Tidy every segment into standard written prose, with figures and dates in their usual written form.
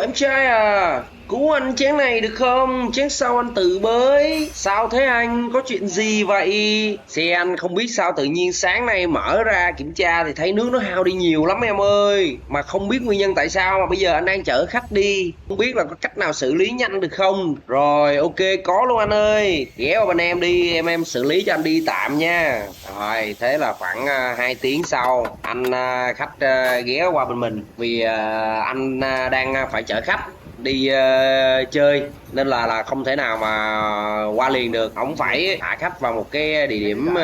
Em trai à, cứu anh chén này được không? Chén sau anh tự bới. Sao thế anh? Có chuyện gì vậy? Xe anh không biết sao tự nhiên sáng nay mở ra kiểm tra thì thấy nước nó hao đi nhiều lắm em ơi. Mà không biết nguyên nhân tại sao mà bây giờ anh đang chở khách đi. Không biết là có cách nào xử lý nhanh được không? Rồi ok có luôn anh ơi. Ghé vào bên em đi, em xử lý cho anh đi tạm nha. Rồi thế là khoảng 2 tiếng sau anh khách ghé qua bên mình vì anh đang phải chở khách đi chơi nên là không thể nào mà qua liền được, ông phải thả khách vào một cái địa điểm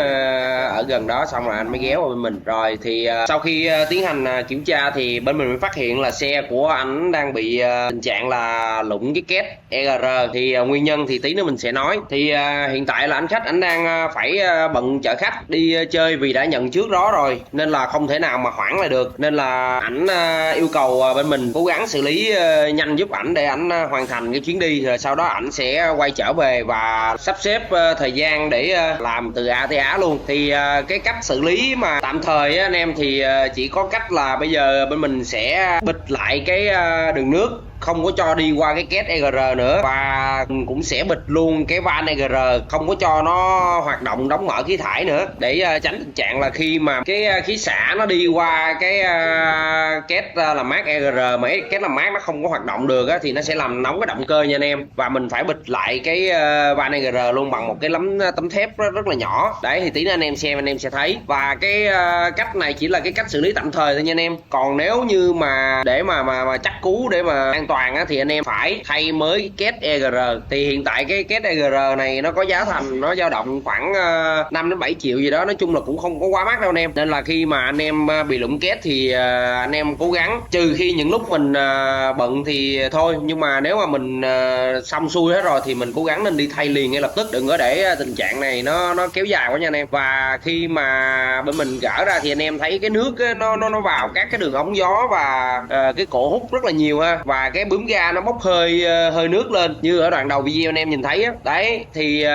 ở gần đó xong rồi anh mới ghé vào bên mình. Rồi thì sau khi tiến hành kiểm tra thì bên mình mới phát hiện là xe của anh đang bị tình trạng là lủng cái két EGR. Thì nguyên nhân thì tí nữa mình sẽ nói. Thì hiện tại là anh khách anh đang phải bận chở khách đi chơi vì đã nhận trước đó rồi nên là không thể nào mà hoãn lại được, nên là ảnh yêu cầu bên mình cố gắng xử lý nhanh giúp ảnh để ảnh hoàn thành cái chuyến đi, rồi sau đó ảnh sẽ quay trở về và sắp xếp thời gian để làm từ A tới Á luôn. Thì cái cách xử lý mà tạm thời anh em thì chỉ có cách là bây giờ bên mình sẽ bịt lại cái đường nước, không có cho đi qua cái két EGR nữa, và cũng sẽ bịt luôn cái van EGR, không có cho nó hoạt động đóng mở khí thải nữa, để tránh tình trạng là khi mà cái khí xả nó đi qua cái két làm mát EGR mà cái két làm mát nó không có hoạt động được á, thì nó sẽ làm nóng cái động cơ nha anh em. Và mình phải bịt lại cái van EGR luôn bằng một cái tấm thép rất là nhỏ. Đấy thì tí nữa anh em xem anh em sẽ thấy. Và cái cách này chỉ là cái cách xử lý tạm thời thôi nha anh em. Còn nếu như mà để mà chắc cú để mà an toàn á, thì anh em phải thay mới cái két EGR. Thì hiện tại cái két EGR này nó có giá thành nó dao động khoảng 5 đến 7 triệu gì đó, nói chung là cũng không có quá mắc đâu anh em. Nên là khi mà anh em bị lủng két thì anh em cố gắng, trừ khi những lúc mình bận thì thôi, nhưng mà nếu mà mình xong xuôi hết rồi thì mình cố gắng nên đi thay liền ngay lập tức, đừng có để tình trạng này nó kéo dài quá nha anh em. Và khi mà bên mình gỡ ra thì anh em thấy cái nước ấy, nó vào các cái đường ống gió và cái cổ hút rất là nhiều ha, và cái bướm ga nó bốc hơi nước lên như ở đoạn đầu video anh em nhìn thấy á. Đấy thì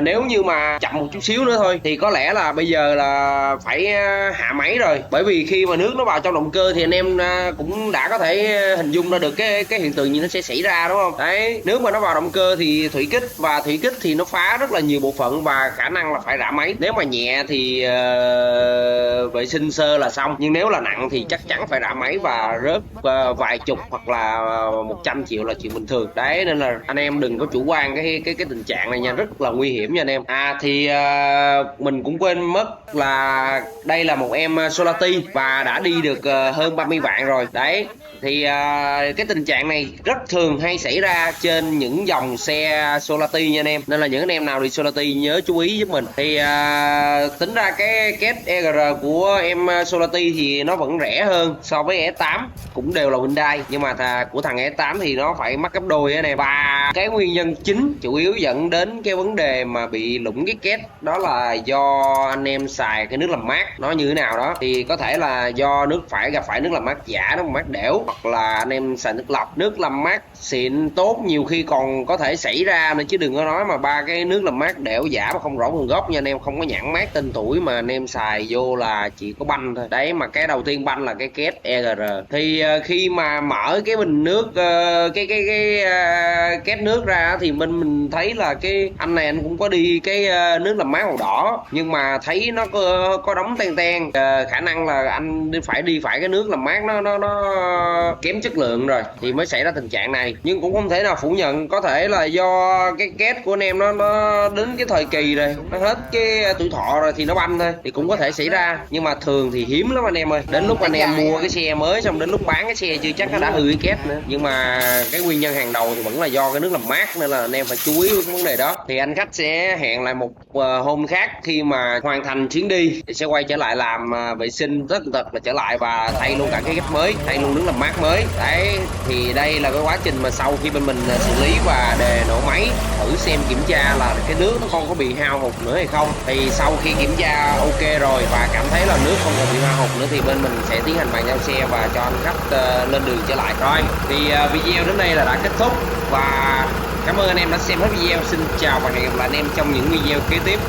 nếu như mà chậm một chút xíu nữa thôi thì có lẽ là bây giờ là phải hạ máy rồi, bởi vì khi mà nước nó vào trong động cơ thì anh em cũng đã có thể hình dung ra được cái hiện tượng gì nó sẽ xảy ra, đúng không? Đấy, nước mà nó vào động cơ thì thủy kích, và thủy kích thì nó phá rất là nhiều bộ phận và khả năng là phải rã máy. Nếu mà nhẹ thì vệ sinh sơ là xong, nhưng nếu là nặng thì chắc chắn phải rã máy và rớt vài chục hoặc là 100 triệu là chuyện bình thường. Đấy nên là anh em đừng có chủ quan cái tình trạng này nha, rất là nguy hiểm nha anh em. Thì mình cũng quên mất là đây là một em Solati và đã đi được hơn 30 vạn rồi. Đấy thì cái tình trạng này rất thường hay xảy ra trên những dòng xe Solati nha anh em, nên là những anh em nào đi Solati nhớ chú ý giúp mình. Thì tính ra cái két EGR của em Solati thì nó vẫn rẻ hơn so với E8, cũng đều là Hyundai, nhưng mà của thằng E8 thì nó phải mắc gấp đôi anh em. Và cái nguyên nhân chính chủ yếu dẫn đến cái vấn đề mà bị lủng cái két đó là do anh em xài cái nước làm mát nó như thế nào đó. Thì có thể là do gặp phải nước làm mát giả, nước làm mát đẻo, hoặc là anh em xài nước lọc. Nước làm mát xịn tốt nhiều khi còn có thể xảy ra nữa, chứ đừng có nói mà ba cái nước làm mát đẻo giả mà không rõ nguồn gốc nha anh em, không có nhãn mác tên tuổi mà anh em xài vô là chỉ có banh thôi. Đấy mà cái đầu tiên banh là cái két EGR. Thì khi mà mở cái bình nước cái két nước ra thì mình thấy là cái anh này anh cũng có đi cái nước làm mát màu đỏ, nhưng mà thấy nó có đóng ten khả năng là anh phải cái nước làm mát nó kém chất lượng rồi thì mới xảy ra tình trạng này. Nhưng cũng không thể nào phủ nhận, có thể là do cái két của anh em nó đến cái thời kỳ rồi, nó hết cái tuổi thọ rồi thì nó banh thôi, thì cũng có thể xảy ra. Nhưng mà thường thì hiếm lắm anh em ơi, đến lúc anh em mua cái xe mới xong đến lúc bán cái xe chưa chắc nó đã hư cái két nữa. Nhưng mà cái nguyên nhân hàng đầu thì vẫn là do cái nước làm mát, nên là anh em phải chú ý với cái vấn đề đó. Thì anh khách sẽ hẹn lại một hôm khác khi mà hoàn thành chuyến đi thì sẽ quay trở lại làm vệ sinh tất tật là trở lại và thay luôn cả cái két mới, thay luôn nước làm mát mới. Đấy thì đây là cái quá trình mà sau khi bên mình xử lý và đề nổ máy thử xem kiểm tra là cái nước nó không có bị hao hụt nữa hay không. Thì sau khi kiểm tra ok rồi và cảm thấy là nước không còn bị hao hụt nữa thì bên mình sẽ tiến hành bàn giao xe và cho anh khách lên đường trở lại. Rồi thì video đến đây là đã kết thúc và cảm ơn anh em đã xem hết video. Xin chào và hẹn gặp lại anh em trong những video kế tiếp.